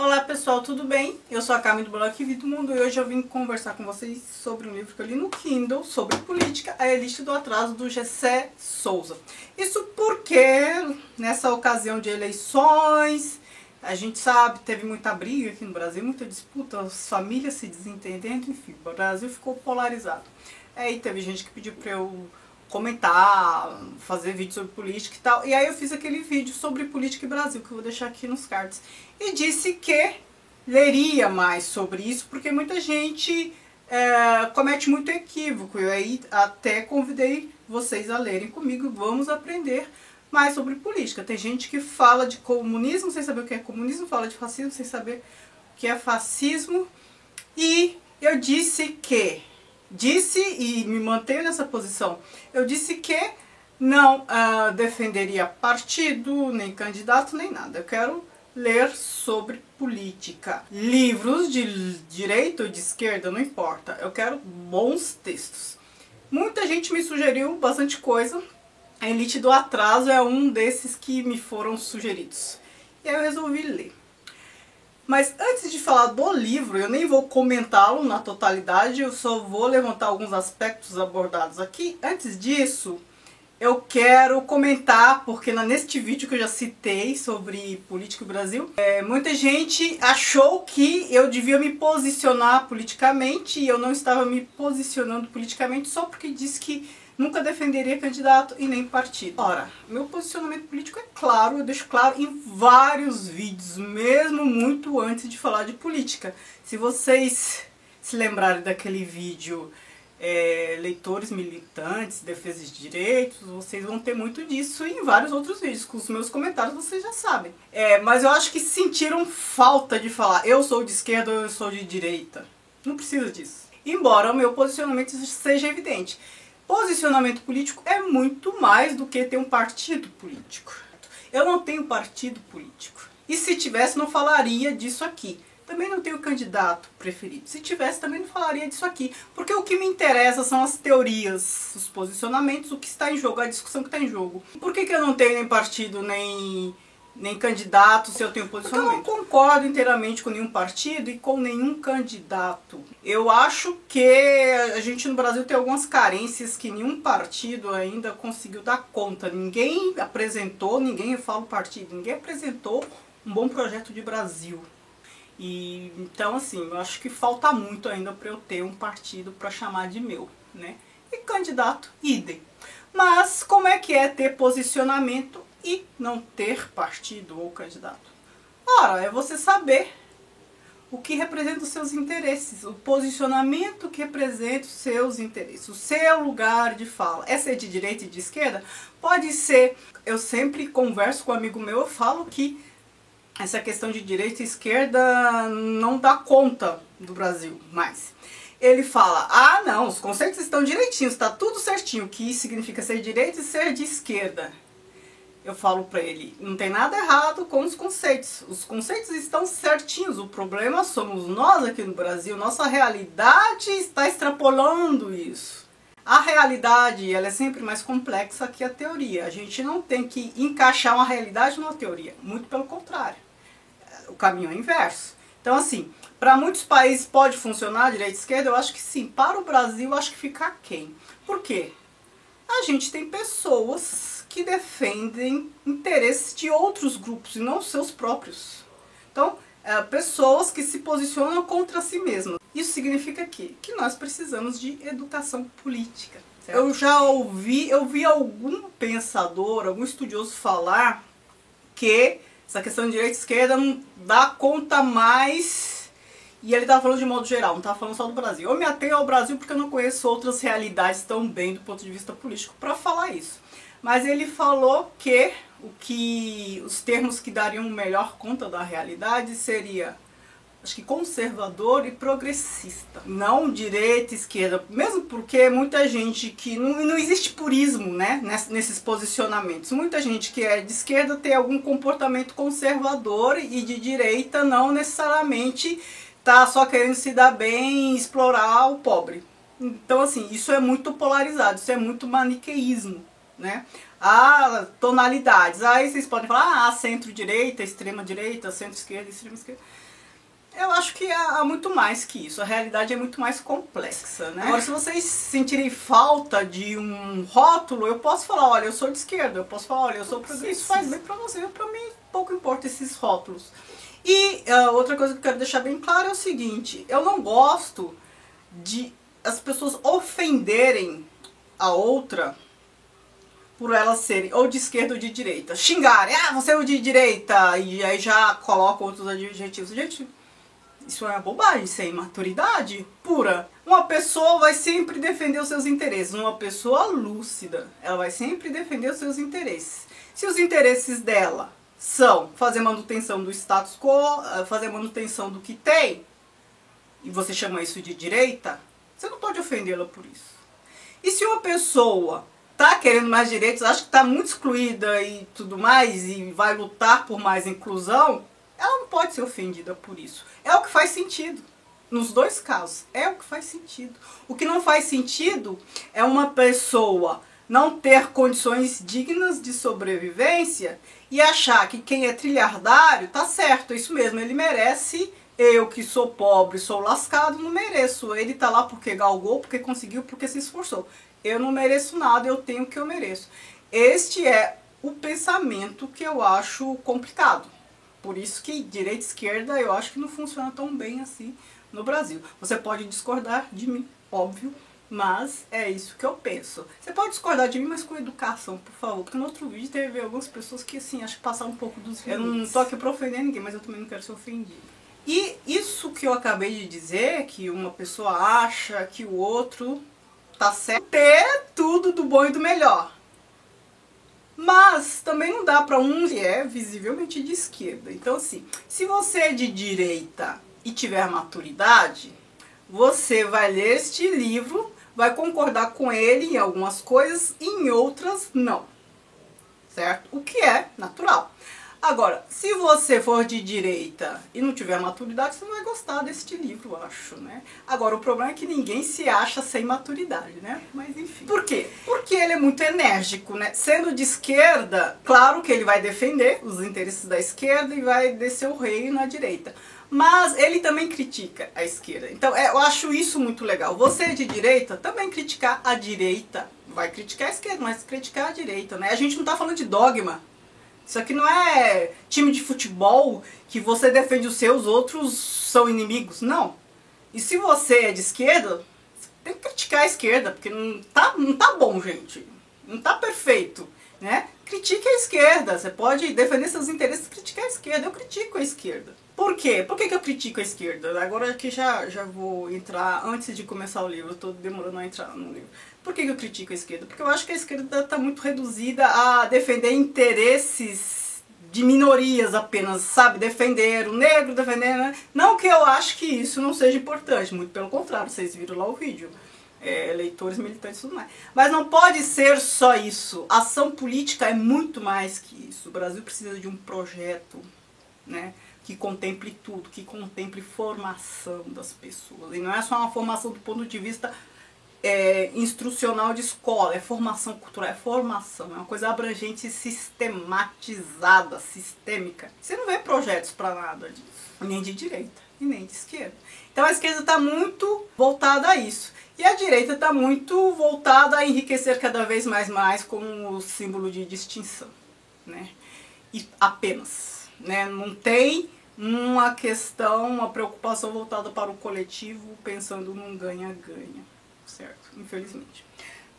Olá pessoal, tudo bem? Eu sou a Carmen do blog Vivi do Mundo e hoje eu vim conversar com vocês sobre um livro que eu li no Kindle, sobre política, A Elite do Atraso, do Gessé Souza. Isso porque nessa ocasião de eleições, a gente sabe, teve muita briga aqui no Brasil, muita disputa, as famílias se desentendendo, enfim, o Brasil ficou polarizado. Aí teve gente que pediu para eu comentar, fazer vídeo sobre política e tal. E aí eu fiz aquele vídeo sobre política e Brasil, que eu vou deixar aqui nos cards. E disse que leria mais sobre isso, porque muita gente comete muito equívoco. E aí até convidei vocês a lerem comigo, vamos aprender mais sobre política. Tem gente que fala de comunismo sem saber o que é comunismo, fala de fascismo sem saber o que é fascismo. E eu disse e me mantenho nessa posição, eu disse que não defenderia partido, nem candidato, nem nada. Eu quero ler sobre política. Livros de direita ou de esquerda, não importa. Eu quero bons textos. Muita gente me sugeriu bastante coisa. A Elite do Atraso é um desses que me foram sugeridos. E aí eu resolvi ler. Mas antes de falar do livro, eu nem vou comentá-lo na totalidade, eu só vou levantar alguns aspectos abordados aqui. Antes disso, eu quero comentar, porque neste vídeo que eu já citei sobre política no Brasil, muita gente achou que eu devia me posicionar politicamente e eu não estava me posicionando politicamente só porque disse que nunca defenderia candidato e nem partido. Ora, meu posicionamento político é claro, eu deixo claro em vários vídeos, mesmo muito antes de falar de política. Se vocês se lembrarem daquele vídeo Leitores Militantes, Defesa de Direitos, vocês vão ter muito disso e em vários outros vídeos. Com os meus comentários vocês já sabem. Mas eu acho que sentiram falta de falar eu sou de esquerda ou eu sou de direita. Não precisa disso. Embora o meu posicionamento seja evidente. Posicionamento político é muito mais do que ter um partido político. Eu não tenho partido político. E se tivesse, não falaria disso aqui. Também não tenho candidato preferido. Se tivesse, também não falaria disso aqui. Porque o que me interessa são as teorias, os posicionamentos, o que está em jogo, a discussão que está em jogo. Por que eu não tenho nem partido, nem candidato, se eu tenho posicionamento? Porque eu não concordo inteiramente com nenhum partido e com nenhum candidato. Eu acho que a gente no Brasil tem algumas carências que nenhum partido ainda conseguiu dar conta. Ninguém apresentou, eu falo partido, ninguém apresentou um bom projeto de Brasil. E então assim, eu acho que falta muito ainda para eu ter um partido para chamar de meu, né? E candidato, idem. Mas como é que é ter posicionamento e não ter partido ou candidato? Ora, é você saber o que representa os seus interesses, o posicionamento que representa os seus interesses, o seu lugar de fala. É ser de direita e de esquerda? Pode ser. Eu sempre converso com um amigo meu, eu falo que essa questão de direita e esquerda não dá conta do Brasil mais. Ele fala, ah não, os conceitos estão direitinhos, está tudo certinho, o que significa ser direita e ser de esquerda. Eu falo para ele, não tem nada errado com os conceitos estão certinhos, o problema somos nós aqui no Brasil, nossa realidade está extrapolando isso. A realidade ela é sempre mais complexa que a teoria, a gente não tem que encaixar uma realidade numa teoria, muito pelo contrário, o caminho é inverso. Então assim, para muitos países pode funcionar direita e esquerda, eu acho que sim, para o Brasil eu acho que fica aquém. Por quê? A gente tem pessoas que defendem interesses de outros grupos e não seus próprios. Então, pessoas que se posicionam contra si mesmas. Isso significa que nós precisamos de educação política. Certo? Eu vi algum pensador, algum estudioso falar que essa questão de direita e esquerda não dá conta mais. E ele estava falando de modo geral, não estava falando só do Brasil. Eu me atenho ao Brasil porque eu não conheço outras realidades tão bem do ponto de vista político para falar isso. Mas ele falou que os termos que dariam melhor conta da realidade seria, acho que conservador e progressista. Não direita e esquerda, mesmo porque muita gente que não existe purismo, né, nesses posicionamentos. Muita gente que é de esquerda tem algum comportamento conservador e de direita não necessariamente tá só querendo se dar bem e explorar o pobre. Então assim, isso é muito polarizado, isso é muito maniqueísmo. né? Há tonalidades. Aí vocês podem falar, centro-direita, extrema-direita, centro-esquerda, extrema-esquerda. Eu acho que há muito mais que isso. A realidade é muito mais complexa, né? Agora, se vocês sentirem falta de um rótulo, eu posso falar, olha, eu sou de esquerda. Eu posso falar, olha, eu sou progressista. Isso faz bem pra você. Pra mim, pouco importa esses rótulos. E outra coisa que eu quero deixar bem claro é o seguinte. Eu não gosto de as pessoas ofenderem a outra por elas serem ou de esquerda ou de direita. Xingarem, você é o de direita. E aí já colocam outros adjetivos. Gente, isso é uma bobagem, isso é imaturidade pura. Uma pessoa vai sempre defender os seus interesses. Uma pessoa lúcida, ela vai sempre defender os seus interesses. Se os interesses dela são fazer manutenção do status quo, fazer manutenção do que tem, e você chama isso de direita, você não pode ofendê-la por isso. E se uma pessoa está querendo mais direitos, acha que está muito excluída e tudo mais, e vai lutar por mais inclusão, ela não pode ser ofendida por isso. É o que faz sentido. Nos dois casos, é o que faz sentido. O que não faz sentido é uma pessoa não ter condições dignas de sobrevivência e achar que quem é trilhardário tá certo, é isso mesmo, ele merece. Eu que sou pobre, sou lascado, não mereço. Ele tá lá porque galgou, porque conseguiu, porque se esforçou. Eu não mereço nada, eu tenho o que eu mereço. Este é o pensamento que eu acho complicado. Por isso que direita e esquerda eu acho que não funciona tão bem assim no Brasil. Você pode discordar de mim, óbvio, mas é isso que eu penso. Você pode discordar de mim, mas com educação, por favor. Porque no outro vídeo teve algumas pessoas que, assim, acho que passaram um pouco dos limites. Eu não tô aqui pra ofender ninguém, mas eu também não quero ser ofendido. E isso que eu acabei de dizer, que uma pessoa acha que o outro tá certo, ter tudo do bom e do melhor. Mas também não dá para um que é visivelmente de esquerda. Então, assim, se você é de direita e tiver maturidade, você vai ler este livro, vai concordar com ele em algumas coisas, em outras não. Certo? O que é natural. Agora, se você for de direita e não tiver maturidade, você não vai gostar deste livro, eu acho, né? Agora, o problema é que ninguém se acha sem maturidade, né? Mas enfim. Por quê? Porque ele é muito enérgico, né? Sendo de esquerda, claro que ele vai defender os interesses da esquerda e vai descer o rei na direita. Mas ele também critica a esquerda. Então, eu acho isso muito legal. Você de direita, também criticar a direita. Vai criticar a esquerda, mas criticar a direita, né? A gente não tá falando de dogma. Isso aqui não é time de futebol que você defende os seus, outros são inimigos. Não. E se você é de esquerda, você tem que criticar a esquerda, porque não tá bom, gente. Não tá perfeito, né? Critique a esquerda. Você pode defender seus interesses e criticar a esquerda. Eu critico a esquerda. Por quê? Por que eu critico a esquerda? Agora aqui já vou entrar, antes de começar o livro, eu tô demorando a entrar no livro. Por que eu critico a esquerda? Porque eu acho que a esquerda está muito reduzida a defender interesses de minorias apenas, sabe? Defender o negro, defender... Né? Não que eu acho que isso não seja importante, muito pelo contrário, vocês viram lá o vídeo. Eleitores, militantes e tudo mais. Mas não pode ser só isso. Ação política é muito mais que isso. O Brasil precisa de um projeto, né? Que contemple tudo, que contemple formação das pessoas. E não é só uma formação do ponto de vista instrucional de escola, é formação cultural, é formação, é uma coisa abrangente, sistematizada, sistêmica. Você não vê projetos para nada disso, nem de direita e nem de esquerda. Então a esquerda está muito voltada a isso. E a direita está muito voltada a enriquecer cada vez mais como símbolo de distinção, né? E apenas, né? Não tem uma questão, uma preocupação voltada para o coletivo, pensando num ganha-ganha, certo? Infelizmente.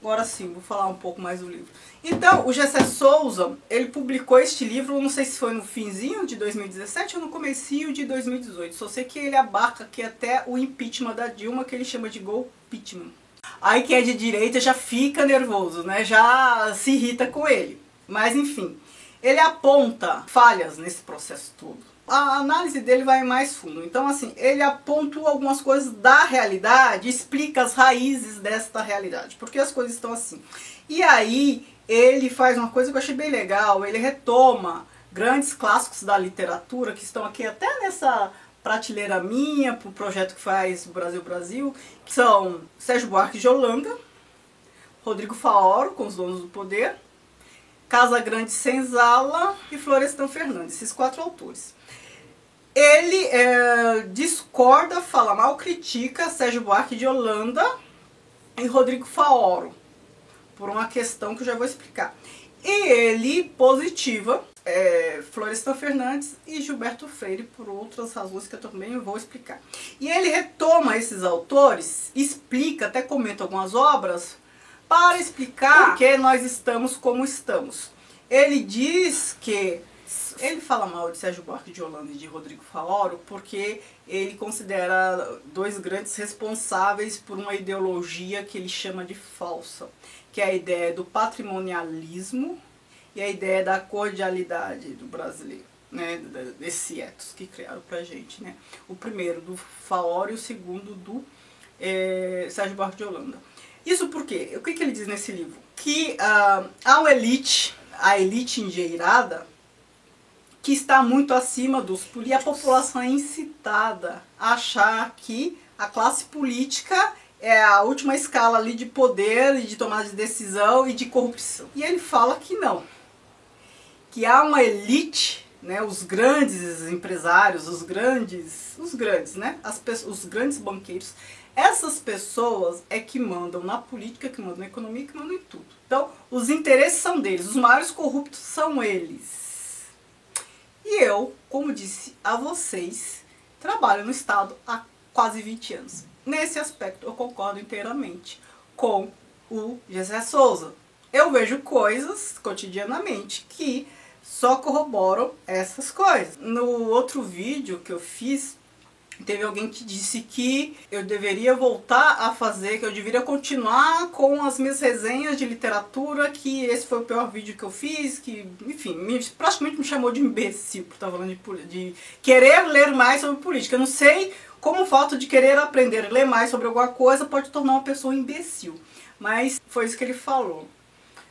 Agora sim, vou falar um pouco mais do livro. Então, o Gessé Souza, ele publicou este livro, não sei se foi no finzinho de 2017 ou no comecinho de 2018. Só sei que ele abarca aqui até o impeachment da Dilma, que ele chama de golpeachment. Aí quem é de direita já fica nervoso, né? Já se irrita com ele. Mas enfim, ele aponta falhas nesse processo todo. A análise dele vai mais fundo. Então, assim, ele aponta algumas coisas da realidade, explica as raízes desta realidade, porque as coisas estão assim. E aí, ele faz uma coisa que eu achei bem legal, ele retoma grandes clássicos da literatura, que estão aqui até nessa prateleira minha, pro projeto que faz Brasil Brasil, que são Sérgio Buarque de Holanda, Rodrigo Faoro, com Os Donos do Poder, Casagrande Senzala e Florestan Fernandes, esses 4 autores. Ele discorda, fala mal, critica Sérgio Buarque de Holanda e Rodrigo Faoro, por uma questão que eu já vou explicar. E ele positiva Florestan Fernandes e Gilberto Freire por outras razões que eu também vou explicar. E ele retoma esses autores, explica, até comenta algumas obras, para explicar por que nós estamos como estamos. Ele diz que ele fala mal de Sérgio Buarque de Holanda e de Rodrigo Faoro porque ele considera 2 grandes responsáveis por uma ideologia que ele chama de falsa, que é a ideia do patrimonialismo e a ideia da cordialidade do brasileiro, né, desse ethos que criaram pra gente, né? O primeiro do Faoro e o segundo do Sérgio Buarque de Holanda. Isso porque, o que ele diz nesse livro? Que há uma elite, a elite endinheirada, que está muito acima dos políticos, e a população é incitada a achar que a classe política é a última escala ali de poder e de tomada de decisão e de corrupção. E ele fala que não, que há uma elite, né, os grandes empresários, os grandes, né, os grandes banqueiros, essas pessoas é que mandam na política, que mandam na economia, que mandam em tudo. Então, os interesses são deles, os maiores corruptos são eles. E eu, como disse a vocês, trabalho no Estado há quase 20 anos. Nesse aspecto eu concordo inteiramente com o Gessé Souza. Eu vejo coisas cotidianamente que só corroboram essas coisas. No outro vídeo que eu fiz, teve alguém que disse que eu deveria voltar a fazer, que eu deveria continuar com as minhas resenhas de literatura, que esse foi o pior vídeo que eu fiz, que, enfim, praticamente me chamou de imbecil por estar falando de querer ler mais sobre política. Eu não sei como o fato de querer aprender e ler mais sobre alguma coisa pode tornar uma pessoa imbecil, mas foi isso que ele falou.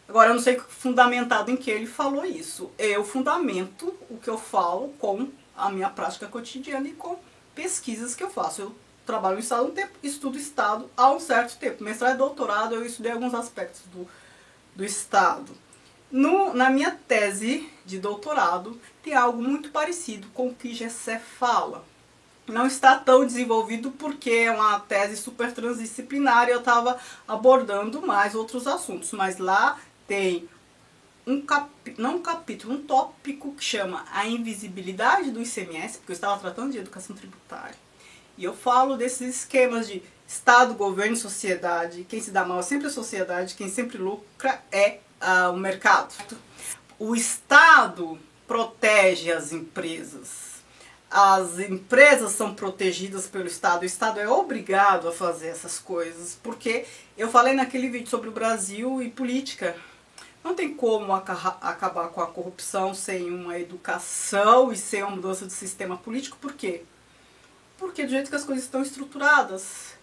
Agora, eu não sei fundamentado em que ele falou isso. Eu fundamento o que eu falo com a minha prática cotidiana e com pesquisas que eu faço. Eu trabalho no Estado há um tempo, estudo Estado há um certo tempo. Mestrado e doutorado eu estudei alguns aspectos do Estado. Na minha tese de doutorado tem algo muito parecido com o que Gessé fala. Não está tão desenvolvido porque é uma tese super transdisciplinar e eu estava abordando mais outros assuntos. Mas lá tem um tópico que chama a invisibilidade do ICMS, porque eu estava tratando de educação tributária. E eu falo desses esquemas de Estado, governo e sociedade. Quem se dá mal é sempre a sociedade, quem sempre lucra é o mercado. O Estado protege as empresas. As empresas são protegidas pelo Estado. O Estado é obrigado a fazer essas coisas, porque eu falei naquele vídeo sobre o Brasil e política. Não tem como acabar com a corrupção sem uma educação e sem uma mudança de sistema político. Por quê? Porque do jeito que as coisas estão estruturadas,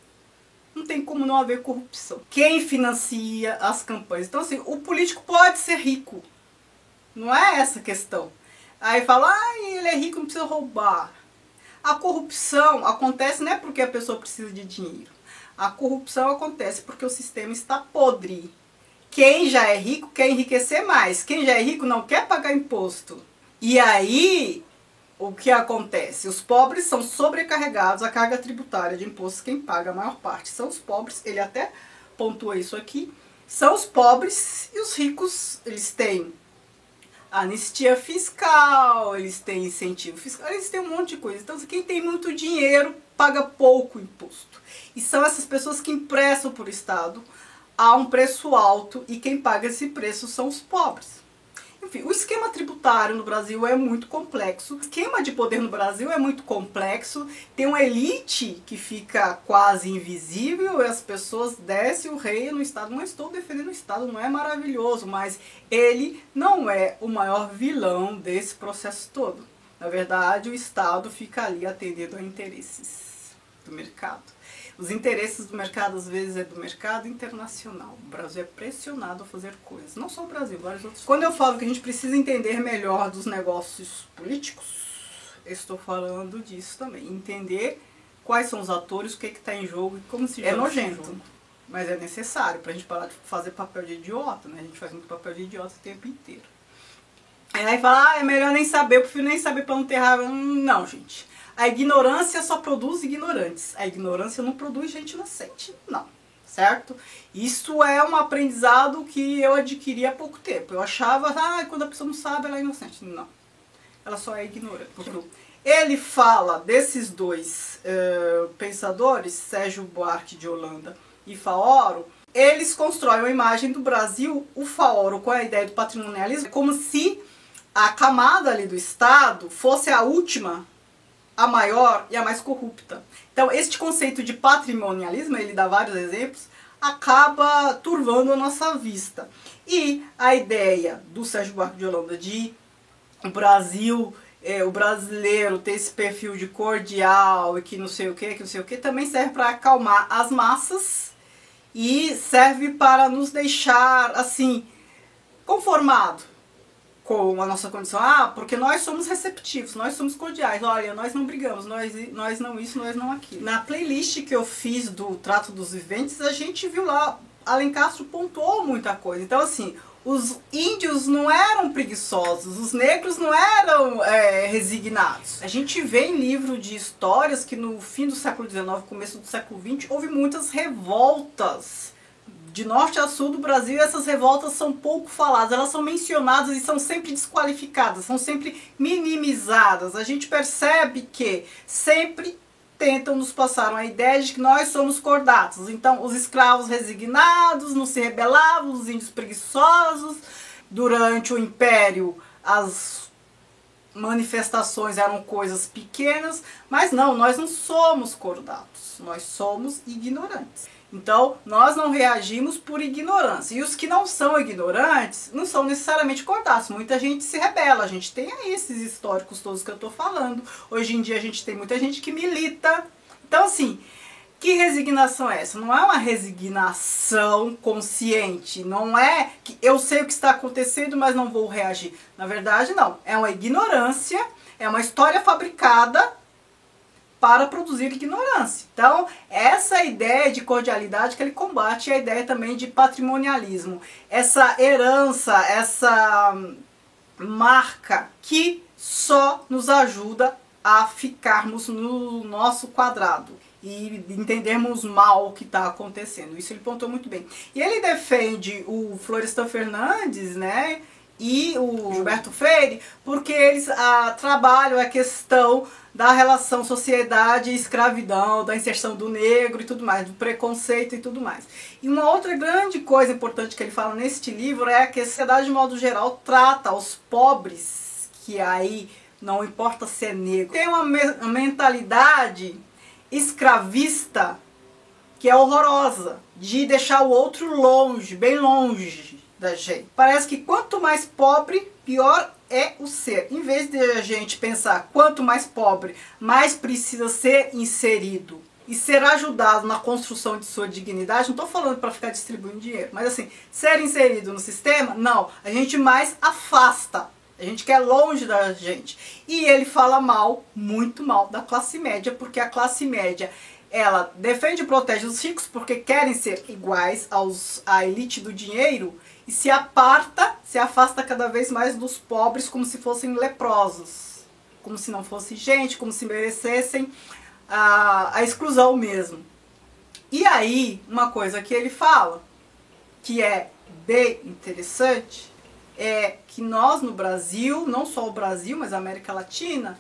não tem como não haver corrupção. Quem financia as campanhas? Então assim, o político pode ser rico. Não é essa a questão. Aí fala, ele é rico, não precisa roubar. A corrupção acontece não é porque a pessoa precisa de dinheiro. A corrupção acontece porque o sistema está podre. Quem já é rico quer enriquecer mais. Quem já é rico não quer pagar imposto. E aí, o que acontece? Os pobres são sobrecarregados. A carga tributária de impostos, quem paga a maior parte são os pobres. Ele até pontua isso aqui. São os pobres e os ricos, eles têm anistia fiscal, eles têm incentivo fiscal, eles têm um monte de coisa. Então, quem tem muito dinheiro paga pouco imposto. E são essas pessoas que emprestam por Estado a um preço alto e quem paga esse preço são os pobres. Enfim, o esquema tributário no Brasil é muito complexo, o esquema de poder no Brasil é muito complexo, tem uma elite que fica quase invisível e as pessoas descem o rei no Estado. Não estou defendendo o Estado, não é maravilhoso, mas ele não é o maior vilão desse processo todo. Na verdade, o Estado fica ali atendendo a interesses do mercado. Os interesses do mercado, às vezes, é do mercado internacional. O Brasil é pressionado a fazer coisas. Não só o Brasil, vários outros. Quando eu falo que a gente precisa entender melhor dos negócios políticos, eu estou falando disso também. Entender quais são os atores, o que está em jogo e como se joga. É nojento. Mas é necessário pra gente parar de fazer papel de idiota, né? A gente faz muito papel de idiota o tempo inteiro. Aí fala, é melhor nem saber, eu prefiro nem saber pra não ter raiva. Não, gente. A ignorância só produz ignorantes. A ignorância não produz gente inocente, não. Certo? Isso é um aprendizado que eu adquiri há pouco tempo. Eu achava, quando a pessoa não sabe, ela é inocente. Não. Ela só é ignorante. Ele fala desses dois pensadores, Sérgio Buarque de Holanda e Faoro, eles constroem uma imagem do Brasil, o Faoro com a ideia do patrimonialismo, como se a camada ali do Estado fosse a última, a maior e a mais corrupta. Então, este conceito de patrimonialismo, ele dá vários exemplos, acaba turvando a nossa vista. E a ideia do Sérgio Buarque de Holanda de o Brasil, o brasileiro ter esse perfil de cordial e que não sei o que, também serve para acalmar as massas e serve para nos deixar, assim, conformado com a nossa condição. Porque nós somos receptivos, nós somos cordiais, olha, nós não brigamos, nós não isso, nós não aquilo. Na playlist que eu fiz do Trato dos Viventes, a gente viu lá, Alencastro pontuou muita coisa. Então, assim, os índios não eram preguiçosos, os negros não eram resignados. A gente vê em livro de histórias que no fim do século XIX, começo do século XX, houve muitas revoltas de norte a sul do Brasil, e essas revoltas são pouco faladas, elas são mencionadas e são sempre desqualificadas, são sempre minimizadas. A gente percebe que sempre tentam nos passar uma ideia de que nós somos cordatos. Então, os escravos resignados não se rebelavam, os índios preguiçosos. Durante o Império, as manifestações eram coisas pequenas, mas não, nós não somos cordatos, nós somos ignorantes. Então, nós não reagimos por ignorância. E os que não são ignorantes não são necessariamente cordatos. Muita gente se rebela. A gente tem aí esses históricos todos que eu estou falando. Hoje em dia a gente tem muita gente que milita. Então, assim, que resignação é essa? Não é uma resignação consciente. Não é que eu sei o que está acontecendo, mas não vou reagir. Na verdade, não. É uma ignorância, é uma história fabricada para produzir ignorância. Então, essa ideia de cordialidade que ele combate é a ideia também de patrimonialismo. Essa herança, essa marca que só nos ajuda a ficarmos no nosso quadrado e entendermos mal o que está acontecendo. Isso ele pontuou muito bem. E ele defende o Florestan Fernandes, né, e o Gilberto Freire, porque eles trabalham a questão da relação sociedade e escravidão, da inserção do negro e tudo mais, do preconceito e tudo mais. E uma outra grande coisa importante que ele fala neste livro é que a sociedade, de modo geral, trata os pobres, que aí não importa se é negro, tem uma mentalidade escravista que é horrorosa, de deixar o outro longe, bem longe da gente. Parece que quanto mais pobre, pior é o ser. Em vez de a gente pensar quanto mais pobre, mais precisa ser inserido e ser ajudado na construção de sua dignidade, não estou falando para ficar distribuindo dinheiro, mas assim, ser inserido no sistema, não, a gente mais afasta, a gente quer longe da gente. E ele fala mal, muito mal, da classe média, porque a classe média, ela defende e protege os ricos porque querem ser iguais à elite do dinheiro e se afasta cada vez mais dos pobres como se fossem leprosos, como se não fosse gente, como se merecessem a exclusão mesmo. E aí, uma coisa que ele fala, que é bem interessante, é que nós no Brasil, não só o Brasil, mas a América Latina,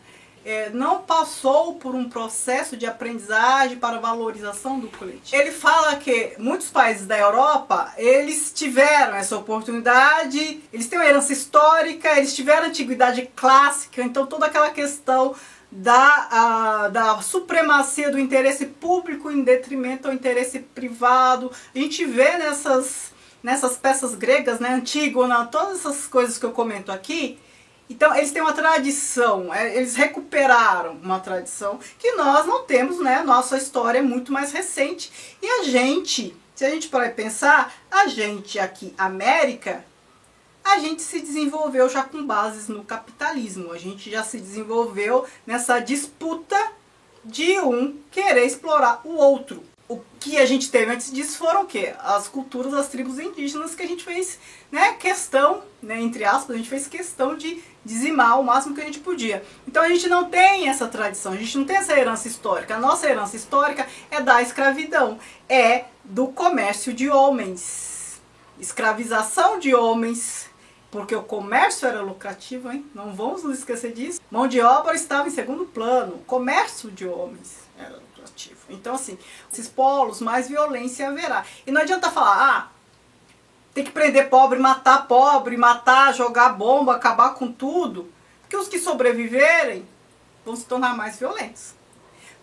não passou por um processo de aprendizagem para valorização do coletivo. Ele fala que muitos países da Europa, eles tiveram essa oportunidade, eles têm uma herança histórica, eles tiveram antiguidade clássica, então toda aquela questão da supremacia do interesse público em detrimento ao interesse privado. A gente vê nessas peças gregas, né, Antígona, todas essas coisas que eu comento aqui. Então, eles têm uma tradição, eles recuperaram uma tradição que nós não temos, né? Nossa história é muito mais recente. E a gente, se a gente parar e pensar, a gente aqui, América, a gente se desenvolveu já com bases no capitalismo. A gente já se desenvolveu nessa disputa de um querer explorar o outro. que a gente teve antes disso foram o quê? As culturas das tribos indígenas que a gente fez, né, questão, né, entre aspas, a gente fez questão de dizimar o máximo que a gente podia. Então a gente não tem essa tradição, a gente não tem essa herança histórica. A nossa herança histórica é da escravidão, é do comércio de homens, escravização de homens, porque o comércio era lucrativo, hein? Não vamos nos esquecer disso. Mão de obra estava em segundo plano, o comércio de homens era lucrativo. Então, assim, esses polos, mais violência haverá. E não adianta falar, tem que prender pobre, matar, jogar bomba, acabar com tudo, porque os que sobreviverem vão se tornar mais violentos.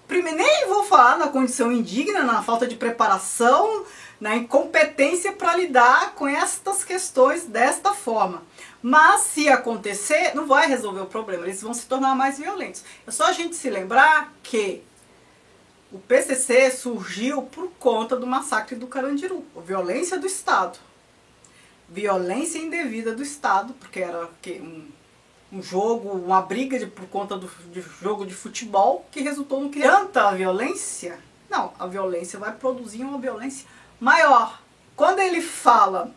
Primeiro, nem vou falar na condição indigna, na falta de preparação, na incompetência para lidar com estas questões desta forma. Mas se acontecer, não vai resolver o problema, eles vão se tornar mais violentos. É só a gente se lembrar que o PCC surgiu por conta do massacre do Carandiru, a violência do Estado. Violência indevida do Estado, porque era um jogo, uma briga por conta de jogo de futebol que resultou no que tanta violência. Não, a violência vai produzir uma violência maior. Quando ele fala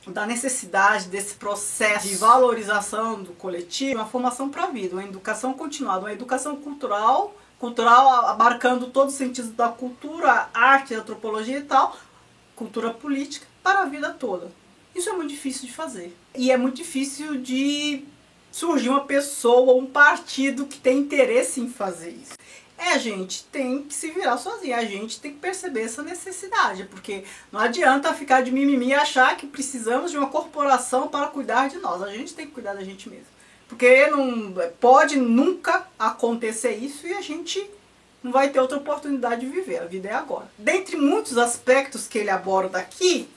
da necessidade desse processo de valorização do coletivo, uma formação para a vida, uma educação continuada, uma educação cultural abarcando todos os sentidos da cultura, arte, antropologia e tal, cultura política, para a vida toda. Isso é muito difícil de fazer. E é muito difícil de surgir uma pessoa ou um partido que tem interesse em fazer isso. A gente tem que se virar sozinho, a gente tem que perceber essa necessidade, porque não adianta ficar de mimimi e achar que precisamos de uma corporação para cuidar de nós. A gente tem que cuidar da gente mesmo. Porque não pode nunca acontecer isso e a gente não vai ter outra oportunidade de viver. A vida é agora. Dentre muitos aspectos que ele aborda aqui,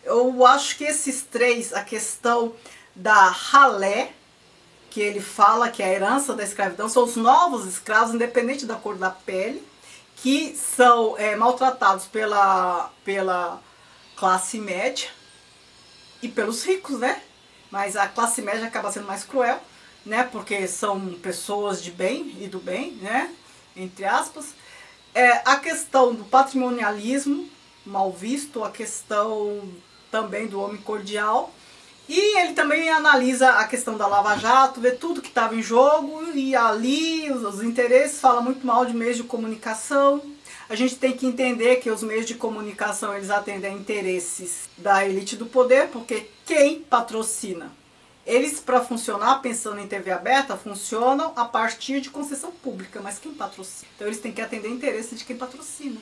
eu acho que esses três, a questão da ralé, que ele fala que é a herança da escravidão, são os novos escravos, independente da cor da pele, que são maltratados pela classe média e pelos ricos, né? Mas a classe média acaba sendo mais cruel, né? Porque são pessoas de bem e do bem, né? Entre aspas. A questão do patrimonialismo, mal visto, a questão também do homem cordial. E ele também analisa a questão da Lava Jato, vê tudo que estava em jogo e ali os interesses, fala muito mal de meios de comunicação. A gente tem que entender que os meios de comunicação eles atendem a interesses da elite do poder, porque quem patrocina? Eles, para funcionar, pensando em TV aberta, funcionam a partir de concessão pública, mas quem patrocina? Então eles têm que atender interesses de quem patrocina.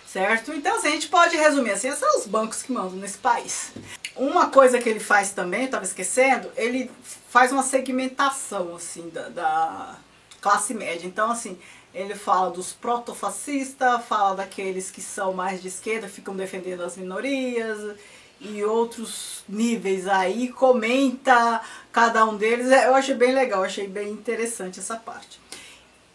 Certo? Então assim, a gente pode resumir assim, são os bancos que mandam nesse país. Uma coisa que ele faz também, estava esquecendo, ele faz uma segmentação assim, da classe média. Então assim, ele fala dos protofascistas, fala daqueles que são mais de esquerda, ficam defendendo as minorias e outros níveis aí, comenta cada um deles. Eu achei bem legal, achei bem interessante essa parte.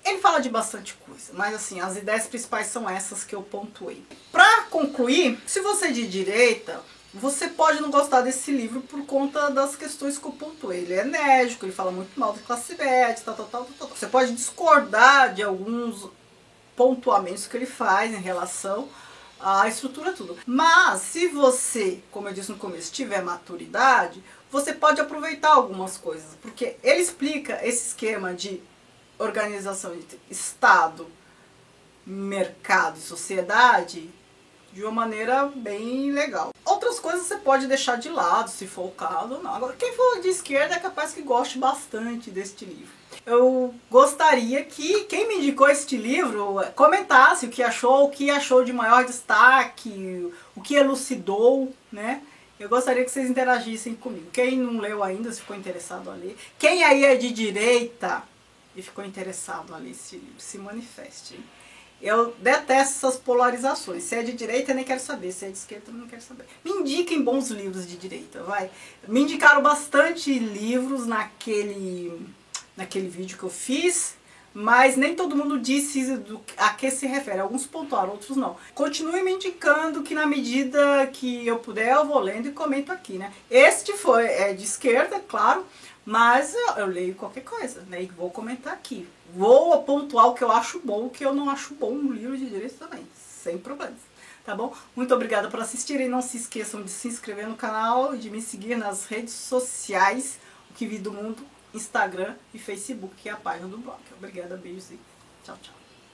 Ele fala de bastante coisa, mas assim, as ideias principais são essas que eu pontuei. Para concluir, se você é de direita, você pode não gostar desse livro por conta das questões que eu pontuei. Ele é enérgico, ele fala muito mal da classe média, tal. Você pode discordar de alguns pontuamentos que ele faz em relação à estrutura tudo. Mas se você, como eu disse no começo, tiver maturidade, você pode aproveitar algumas coisas, porque ele explica esse esquema de organização entre Estado, mercado e sociedade de uma maneira bem legal. Outras coisas você pode deixar de lado, se for o caso ou não. Agora, quem for de esquerda é capaz que goste bastante deste livro. Eu gostaria que quem me indicou este livro comentasse o que achou de maior destaque, o que elucidou, né? Eu gostaria que vocês interagissem comigo. Quem não leu ainda, se ficou interessado a ler. Quem aí é de direita e ficou interessado a ler esse livro, se manifeste. Eu detesto essas polarizações. Se é de direita, eu nem quero saber. Se é de esquerda, eu não quero saber. Me indiquem bons livros de direita, vai. Me indicaram bastante livros naquele vídeo que eu fiz, mas nem todo mundo disse a que se refere. Alguns pontuaram, outros não. Continue me indicando que na medida que eu puder, eu vou lendo e comento aqui, né? Este é de esquerda, claro, mas eu leio qualquer coisa, né? E vou comentar aqui. Vou pontuar o que eu acho bom, o que eu não acho bom no livro de direito também. sem problemas. Tá bom? Muito obrigada por assistirem. Não se esqueçam de se inscrever no canal e de me seguir nas redes sociais, o que vi do mundo, Instagram e Facebook, que é a página do blog. Obrigada, beijos e tchau, tchau.